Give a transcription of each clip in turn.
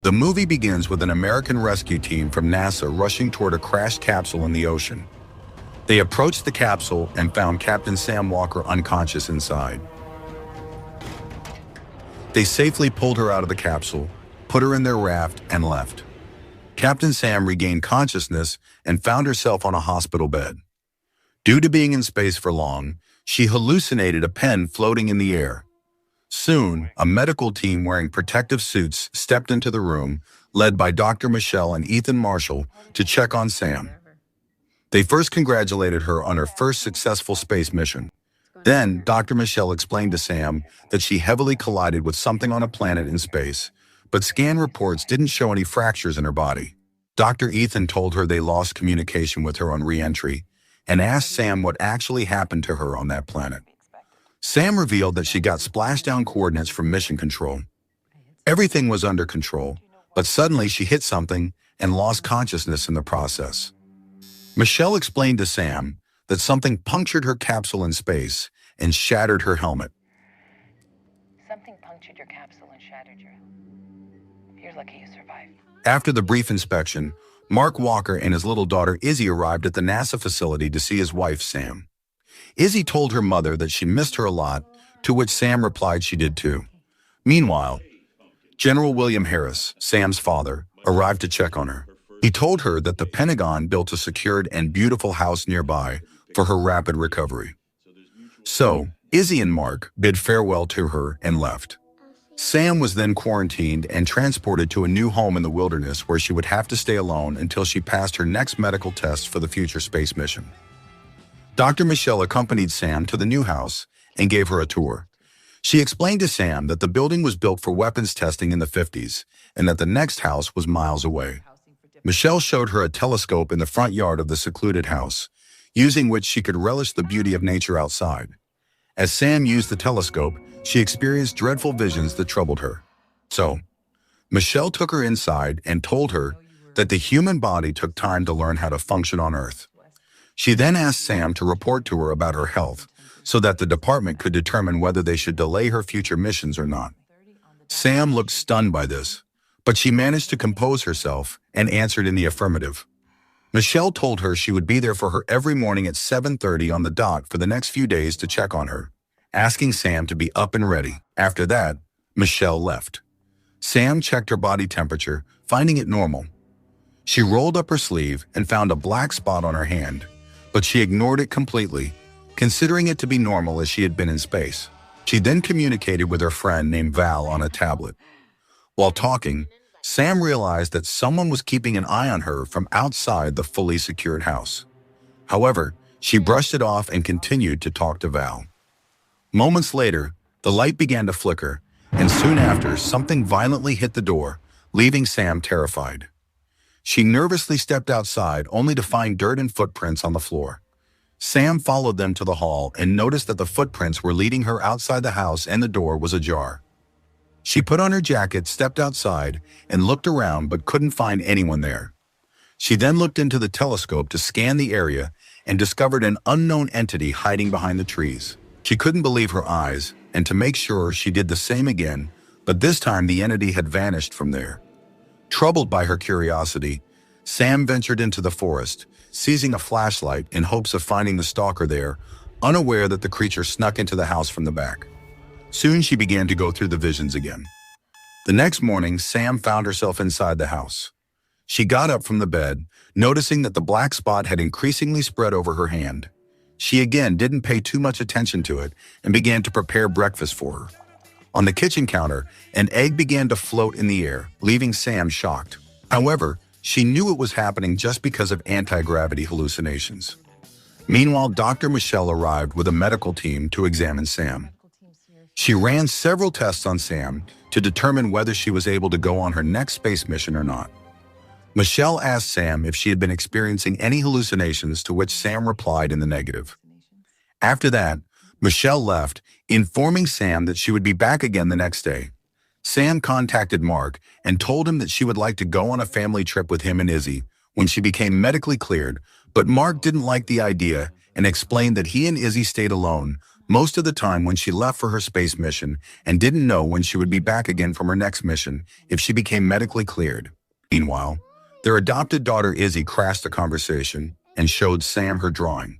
The movie begins with an American rescue team from NASA rushing toward a crashed capsule in the ocean. They approached the capsule and found Captain Sam Walker unconscious inside. They safely pulled her out of the capsule, put her in their raft, and left. Captain Sam regained consciousness and found herself on a hospital bed. Due to being in space for long, she hallucinated a pen floating in the air. Soon, a medical team wearing protective suits stepped into the room, led by Dr. Michelle and Ethan Marshall, to check on Sam. They first congratulated her on her first successful space mission. Then, Dr. Michelle explained to Sam that she heavily collided with something on a planet in space, but scan reports didn't show any fractures in her body. Dr. Ethan told her they lost communication with her on re-entry and asked Sam what actually happened to her on that planet. Sam revealed that she got splashdown coordinates from mission control. Everything was under control, but suddenly she hit something and lost consciousness in the process. Michelle explained to Sam that something punctured her capsule in space and shattered her helmet. Something punctured your capsule and shattered your helmet. You're lucky you survived. After the brief inspection, Mark Walker and his little daughter Izzy arrived at the NASA facility to see his wife, Sam. Izzy told her mother that she missed her a lot, to which Sam replied she did too. Meanwhile, General William Harris, Sam's father, arrived to check on her. He told her that the Pentagon built a secured and beautiful house nearby for her rapid recovery. So, Izzy and Mark bid farewell to her and left. Sam was then quarantined and transported to a new home in the wilderness where she would have to stay alone until she passed her next medical test for the future space mission. Dr. Michelle accompanied Sam to the new house and gave her a tour. She explained to Sam that the building was built for weapons testing in the 50s and that the next house was miles away. Michelle showed her a telescope in the front yard of the secluded house, using which she could relish the beauty of nature outside. As Sam used the telescope, she experienced dreadful visions that troubled her. So, Michelle took her inside and told her that the human body took time to learn how to function on Earth. She then asked Sam to report to her about her health so that the department could determine whether they should delay her future missions or not. Sam looked stunned by this, but she managed to compose herself and answered in the affirmative. Michelle told her she would be there for her every morning at 7:30 on the dot for the next few days to check on her, asking Sam to be up and ready. After that, Michelle left. Sam checked her body temperature, finding it normal. She rolled up her sleeve and found a black spot on her hand, but she ignored it completely, considering it to be normal as she had been in space. She then communicated with her friend named Val on a tablet. While talking, Sam realized that someone was keeping an eye on her from outside the fully secured house. However, she brushed it off and continued to talk to Val. Moments later, the light began to flicker, and soon after, something violently hit the door, leaving Sam terrified. She nervously stepped outside only to find dirt and footprints on the floor. Sam followed them to the hall and noticed that the footprints were leading her outside the house and the door was ajar. She put on her jacket, stepped outside, and looked around but couldn't find anyone there. She then looked into the telescope to scan the area and discovered an unknown entity hiding behind the trees. She couldn't believe her eyes, and to make sure, she did the same again, but this time the entity had vanished from there. Troubled by her curiosity, Sam ventured into the forest, seizing a flashlight in hopes of finding the stalker there, unaware that the creature snuck into the house from the back. Soon she began to go through the visions again. The next morning, Sam found herself inside the house. She got up from the bed, noticing that the black spot had increasingly spread over her hand. She again didn't pay too much attention to it and began to prepare breakfast for her. On the kitchen counter, an egg began to float in the air, leaving Sam shocked. However, she knew it was happening just because of anti-gravity hallucinations. Meanwhile, Dr. Michelle arrived with a medical team to examine Sam. She ran several tests on Sam to determine whether she was able to go on her next space mission or not. Michelle asked Sam if she had been experiencing any hallucinations, to which Sam replied in the negative. After that, Michelle left, informing Sam that she would be back again the next day. Sam contacted Mark and told him that she would like to go on a family trip with him and Izzy when she became medically cleared, but Mark didn't like the idea and explained that he and Izzy stayed alone, most of the time when she left for her space mission and didn't know when she would be back again from her next mission if she became medically cleared. Meanwhile, their adopted daughter Izzy crashed the conversation and showed Sam her drawing.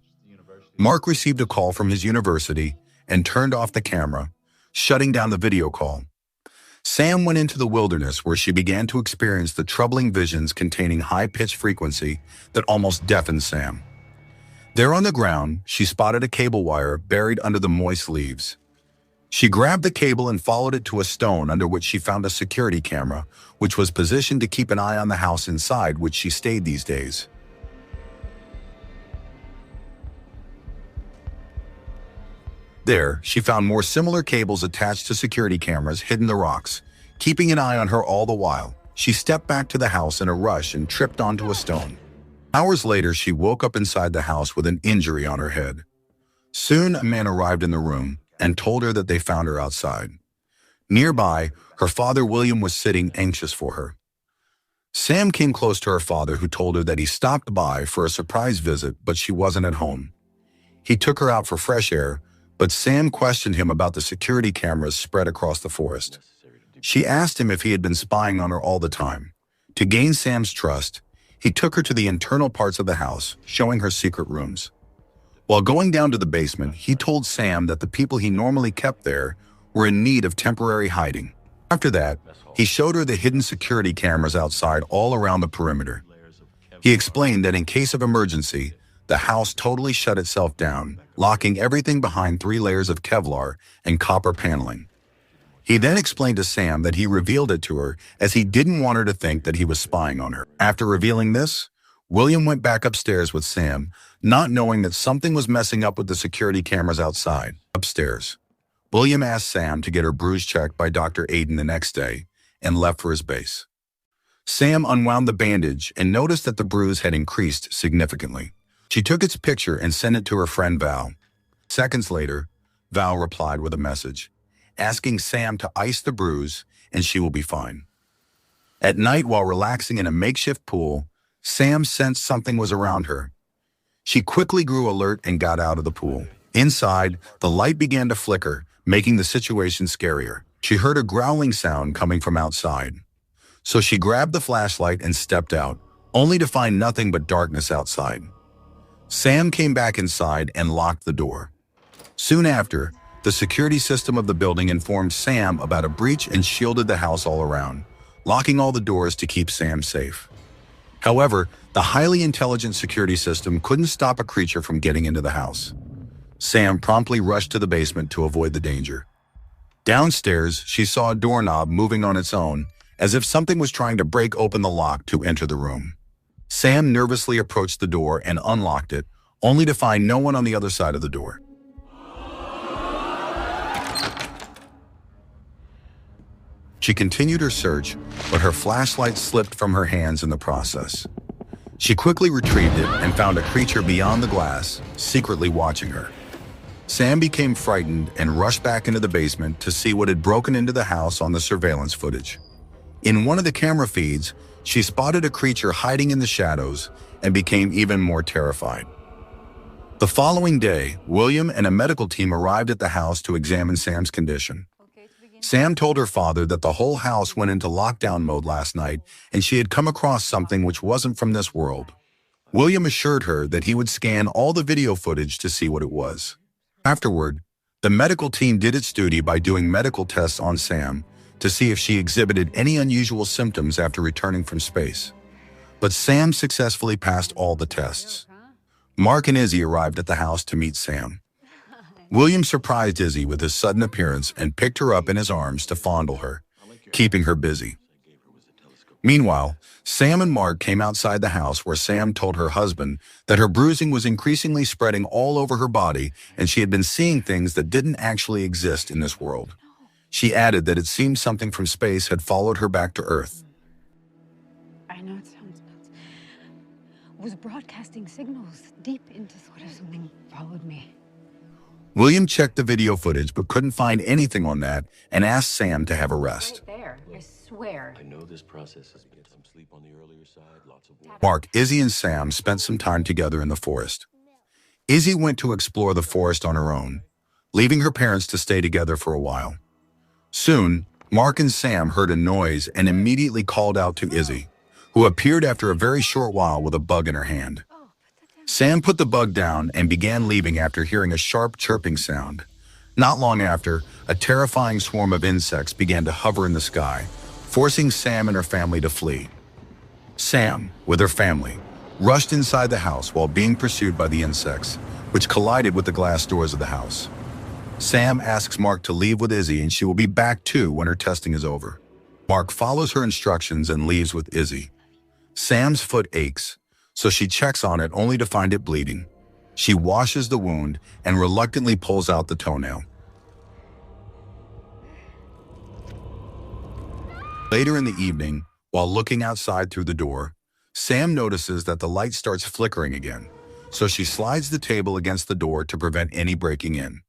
Mark received a call from his university and turned off the camera, shutting down the video call. Sam went into the wilderness where she began to experience the troubling visions containing high-pitched frequency that almost deafened Sam. There on the ground, she spotted a cable wire buried under the moist leaves. She grabbed the cable and followed it to a stone under which she found a security camera, which was positioned to keep an eye on the house inside which she stayed these days. There, she found more similar cables attached to security cameras hidden in the rocks, keeping an eye on her all the while. She stepped back to the house in a rush and tripped onto a stone. Hours later, she woke up inside the house with an injury on her head. Soon, a man arrived in the room and told her that they found her outside. Nearby, her father William was sitting anxious for her. Sam came close to her father, who told her that he stopped by for a surprise visit, but she wasn't at home. He took her out for fresh air, but Sam questioned him about the security cameras spread across the forest. She asked him if he had been spying on her all the time. To gain Sam's trust, he took her to the internal parts of the house, showing her secret rooms. While going down to the basement, he told Sam that the people he normally kept there were in need of temporary hiding. After that, he showed her the hidden security cameras outside all around the perimeter. He explained that in case of emergency, the house totally shut itself down, locking everything behind 3 layers of Kevlar and copper paneling. He then explained to Sam that he revealed it to her as he didn't want her to think that he was spying on her. After revealing this, William went back upstairs with Sam, not knowing that something was messing up with the security cameras outside. Upstairs, William asked Sam to get her bruise checked by Dr. Aiden the next day and left for his base. Sam unwound the bandage and noticed that the bruise had increased significantly. She took its picture and sent it to her friend Val. Seconds later, Val replied with a message, asking Sam to ice the bruise and she will be fine. At night, while relaxing in a makeshift pool, Sam sensed something was around her. She quickly grew alert and got out of the pool. Inside, the light began to flicker, making the situation scarier. She heard a growling sound coming from outside. So she grabbed the flashlight and stepped out, only to find nothing but darkness outside. Sam came back inside and locked the door. Soon after, the security system of the building informed Sam about a breach and shielded the house all around, locking all the doors to keep Sam safe. However, the highly intelligent security system couldn't stop a creature from getting into the house. Sam promptly rushed to the basement to avoid the danger. Downstairs, she saw a doorknob moving on its own, as if something was trying to break open the lock to enter the room. Sam nervously approached the door and unlocked it, only to find no one on the other side of the door. She continued her search, but her flashlight slipped from her hands in the process. She quickly retrieved it and found a creature beyond the glass, secretly watching her. Sam became frightened and rushed back into the basement to see what had broken into the house on the surveillance footage. In one of the camera feeds, she spotted a creature hiding in the shadows and became even more terrified. The following day, William and a medical team arrived at the house to examine Sam's condition. Sam told her father that the whole house went into lockdown mode last night and she had come across something which wasn't from this world. William assured her that he would scan all the video footage to see what it was. Afterward, the medical team did its duty by doing medical tests on Sam to see if she exhibited any unusual symptoms after returning from space. But Sam successfully passed all the tests. Mark and Izzy arrived at the house to meet Sam. William surprised Izzy with his sudden appearance and picked her up in his arms to fondle her, keeping her busy. Meanwhile, Sam and Mark came outside the house where Sam told her husband that her bruising was increasingly spreading all over her body and she had been seeing things that didn't actually exist in this world. She added that it seemed something from space had followed her back to Earth. I know it sounds nuts. Was broadcasting signals deep into sort of something followed me. William checked the video footage but couldn't find anything on that and asked Sam to have a rest. Right there, I swear. I know this process is get some sleep on the earlier side, lots of water. Mark, Izzy, and Sam spent some time together in the forest. Izzy went to explore the forest on her own. leaving her parents to stay together for a while. Soon, Mark and Sam heard a noise and immediately called out to Izzy, who appeared after a very short while with a bug in her hand. Sam put the bug down and began leaving after hearing a sharp chirping sound. Not long after, a terrifying swarm of insects began to hover in the sky, forcing Sam and her family to flee. Sam, with her family, rushed inside the house while being pursued by the insects, which collided with the glass doors of the house. Sam asks Mark to leave with Izzy and she will be back too when her testing is over. Mark follows her instructions and leaves with Izzy. Sam's foot aches, so she checks on it only to find it bleeding. She washes the wound and reluctantly pulls out the toenail. Later in the evening, while looking outside through the door, Sam notices that the light starts flickering again, so she slides the table against the door to prevent any breaking in.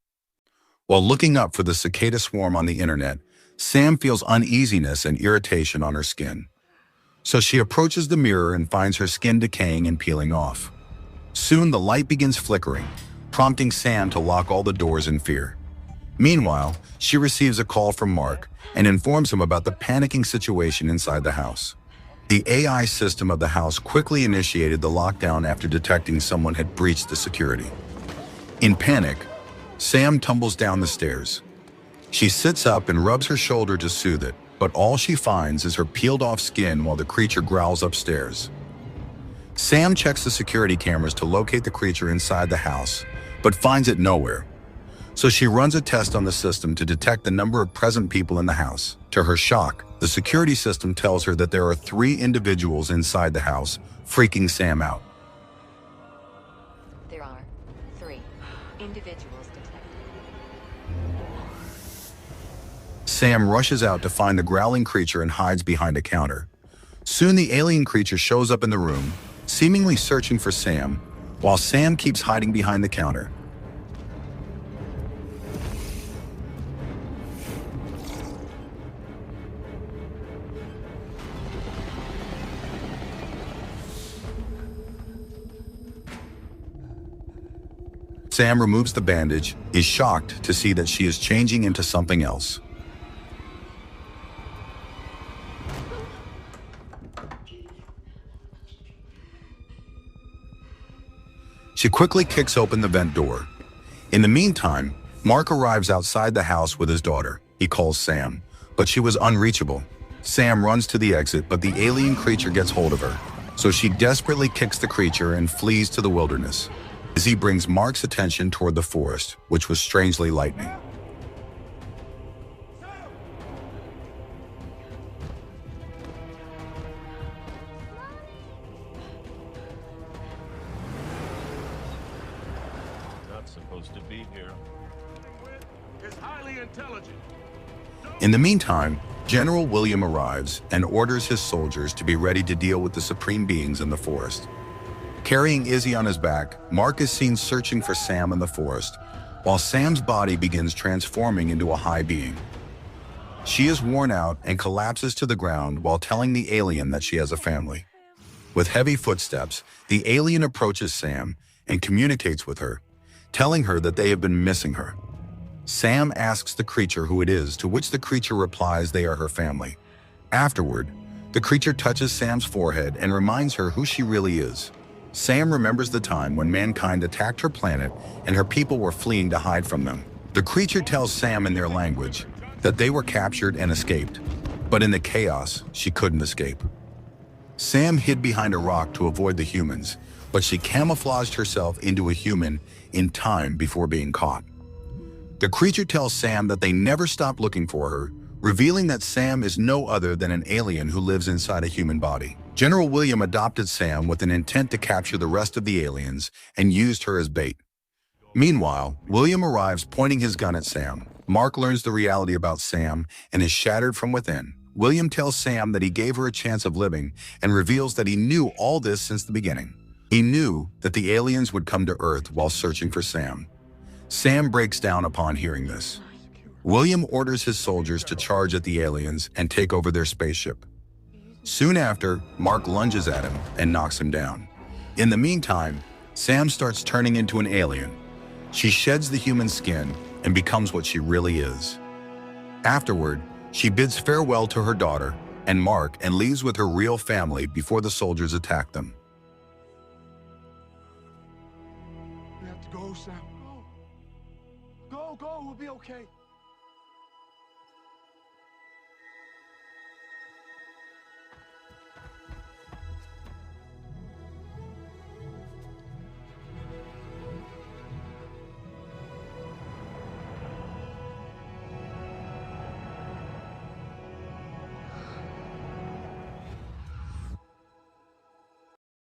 While looking up for the cicada swarm on the internet, Sam feels uneasiness and irritation on her skin. So she approaches the mirror and finds her skin decaying and peeling off. Soon the light begins flickering, prompting Sam to lock all the doors in fear. Meanwhile, she receives a call from Mark and informs him about the panicking situation inside the house. The AI system of the house quickly initiated the lockdown after detecting someone had breached the security. In panic, Sam tumbles down the stairs. She sits up and rubs her shoulder to soothe it, but all she finds is her peeled-off skin while the creature growls upstairs. Sam checks the security cameras to locate the creature inside the house, but finds it nowhere. So she runs a test on the system to detect the number of present people in the house. To her shock, the security system tells her that there are 3 individuals inside the house, freaking Sam out. There are 3 individuals detected. Sam rushes out to find the growling creature and hides behind a counter. Soon the alien creature shows up in the room, seemingly searching for Sam, while Sam keeps hiding behind the counter. Sam removes the bandage, is shocked to see that she is changing into something else. She quickly kicks open the vent door. In the meantime, Mark arrives outside the house with his daughter. He calls Sam, but she was unreachable. Sam runs to the exit, but the alien creature gets hold of her, so she desperately kicks the creature and flees to the wilderness. Izzy brings Mark's attention toward the forest, which was strangely lightening. Not supposed to be here. Is highly intelligent. In the meantime, General William arrives and orders his soldiers to be ready to deal with the supreme beings in the forest. Carrying Izzy on his back, Mark is seen searching for Sam in the forest, while Sam's body begins transforming into a high being. She is worn out and collapses to the ground while telling the alien that she has a family. With heavy footsteps, the alien approaches Sam and communicates with her, telling her that they have been missing her. Sam asks the creature who it is, to which the creature replies they are her family. Afterward, the creature touches Sam's forehead and reminds her who she really is. Sam remembers the time when mankind attacked her planet and her people were fleeing to hide from them. The creature tells Sam in their language that they were captured and escaped, but in the chaos, she couldn't escape. Sam hid behind a rock to avoid the humans, but she camouflaged herself into a human in time before being caught. The creature tells Sam that they never stopped looking for her, revealing that Sam is no other than an alien who lives inside a human body. General William adopted Sam with an intent to capture the rest of the aliens and used her as bait. Meanwhile, William arrives pointing his gun at Sam. Mark learns the reality about Sam and is shattered from within. William tells Sam that he gave her a chance of living and reveals that he knew all this since the beginning. He knew that the aliens would come to Earth while searching for Sam. Sam breaks down upon hearing this. William orders his soldiers to charge at the aliens and take over their spaceship. Soon after, Mark lunges at him and knocks him down. In the meantime, Sam starts turning into an alien. She sheds the human skin and becomes what she really is. Afterward, she bids farewell to her daughter and Mark and leaves with her real family before the soldiers attack them. We have to go, Sam. Go. Go, we'll be okay.